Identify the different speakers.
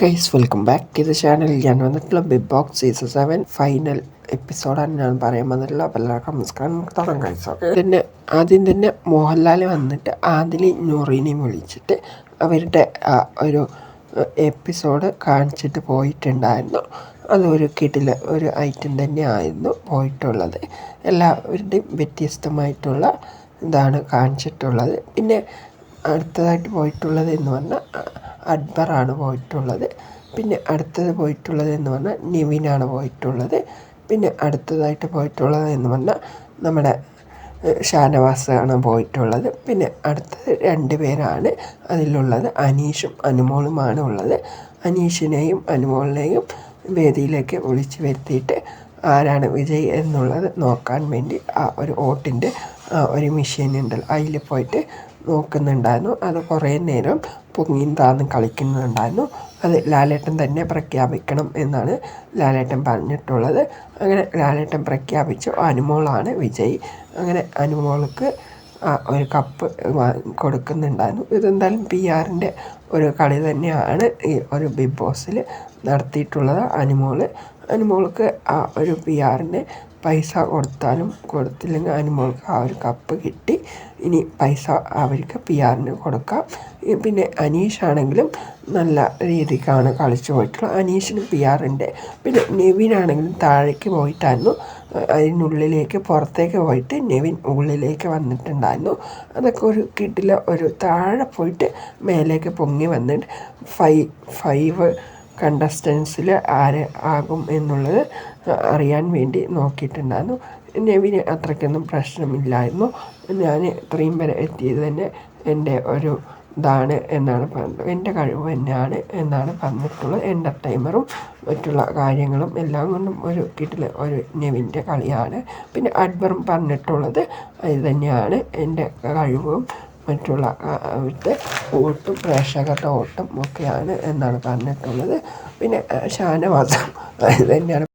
Speaker 1: Guys, welcome back to the channel. ഞാൻ വന്നിട്ടുള്ള big boss season 7 final എപ്പിസോഡാണ് ഞാൻ പറയാൻ വന്നിട്ടുള്ള. അപ്പോൾ എല്ലാവർക്കും നമസ്കാരം. നമുക്ക് തുടങ്ങാം ഗൈസ്. ആദ്യം തന്നെ മോഹൻലാൽ വന്നിട്ട് ആദിലി നൂറിനെയും വിളിച്ചിട്ട് അവരുടെ ഒരു എപ്പിസോഡ് കാണിച്ചിട്ട് പോയിട്ടുണ്ടായിരുന്നു. അതൊരു കിടില ഒരു ഐറ്റം തന്നെ ആയിരുന്നു പോയിട്ടുള്ളത്. എല്ലാവരുടെയും വ്യത്യസ്തമായിട്ടുള്ള ഇതാണ് കാണിച്ചിട്ടുള്ളത്. പിന്നെ അടുത്തതായിട്ട് പോയിട്ടുള്ളത് എന്ന് പറഞ്ഞാൽ അക്ബറാണ് പോയിട്ടുള്ളത്. പിന്നെ അടുത്തത് പോയിട്ടുള്ളത് എന്ന് പറഞ്ഞാൽ നിവിനാണ് പോയിട്ടുള്ളത്. പിന്നെ അടുത്തതായിട്ട് പോയിട്ടുള്ളത് എന്ന് പറഞ്ഞാൽ നമ്മുടെ ഷാനവാസാണ് പോയിട്ടുള്ളത്. പിന്നെ അടുത്തത് 2 പേരാണ് അതിലുള്ളത്. അനീഷും അനുമോളുമാണ് ഉള്ളത്. അനീഷിനെയും അനുമോളിനെയും വേദിയിലേക്ക് വിളിച്ച് വരുത്തിയിട്ട് ആരാണ് വിജയ് എന്നുള്ളത് നോക്കാൻ വേണ്ടി ഒരു വോട്ടിൻ്റെ ഒരു മെഷീൻ ഉണ്ടല്ലോ, അതിൽ പോയിട്ട് നോക്കുന്നുണ്ടായിരുന്നു. അത് കുറേ നേരം പൊങ്ങിയും താന്നും കളിക്കുന്നുണ്ടായിരുന്നു. അത് ലാലേട്ടൻ തന്നെ പ്രഖ്യാപിക്കണം എന്നാണ് ലാലേട്ടൻ പറഞ്ഞിട്ടുള്ളത്. അങ്ങനെ ലാലേട്ടൻ പ്രഖ്യാപിച്ചു. അനുമോളാണ് വിജയ്. അങ്ങനെ അനുമോൾക്ക് ഒരു കപ്പ് കൊടുക്കുന്നുണ്ടായിരുന്നു. ഇതെന്തായാലും PR-ൻ്റെ ഒരു കളി തന്നെയാണ് ഈ ഒരു ബിഗ് ബോസിൽ നടത്തിയിട്ടുള്ളത്. അനുമോൾക്ക് ആ ഒരു PR-ന് പൈസ കൊടുത്താലും കൊടുത്തില്ലെങ്കിൽ അനുമോൾക്ക് ആ ഒരു കപ്പ് കിട്ടി. ഇനി പൈസ അവർക്ക് PR-ന് കൊടുക്കാം. പിന്നെ അനീഷാണെങ്കിലും നല്ല രീതിക്കാണ് കളിച്ചു പോയിട്ടുള്ളത്. അനീഷിന് PR-ൻ്റെ. പിന്നെ നെവിനാണെങ്കിലും താഴേക്ക് പോയിട്ടായിരുന്നു. അതിനുള്ളിലേക്ക് പുറത്തേക്ക് പോയിട്ട് നെവിൻ ഉള്ളിലേക്ക് വന്നിട്ടുണ്ടായിരുന്നു. അതൊക്കെ ഒരു കിടില ഒരു താഴെ പോയിട്ട് മേലേക്ക് പൊങ്ങി വന്നിട്ട് 5 കണ്ടസ്റ്റൻസിൽ ആര് ആകും എന്നുള്ളത് അറിയാൻ വേണ്ടി നോക്കിയിട്ടുണ്ടായിരുന്നു. നെവിന് അത്രയ്ക്കൊന്നും പ്രശ്നമില്ലായിരുന്നു. ഞാൻ ഇത്രയും വരെ എത്തിയത് തന്നെ എൻ്റെ ഒരു ഇതാണ് എന്നാണ് പറഞ്ഞത്. എൻ്റെ കഴിവ് തന്നെയാണ് എന്നാണ് പറഞ്ഞിട്ടുള്ളത്. എൻ്റർടൈനറും മറ്റുള്ള കാര്യങ്ങളും എല്ലാം കൊണ്ടും ഒരു കിടില ഒരു നെവിൻ്റെ കളിയാണ്. പിന്നെ അക്ബറും പറഞ്ഞിട്ടുള്ളത് അത് തന്നെയാണ്, എൻ്റെ കഴിവും മറ്റുള്ള വോട്ടും പ്രേക്ഷകരുടെ വോട്ടും ഒക്കെയാണ് എന്നാണ് പറഞ്ഞിട്ടുള്ളത്. പിന്നെ ഷാനവാസും അത് തന്നെയാണ്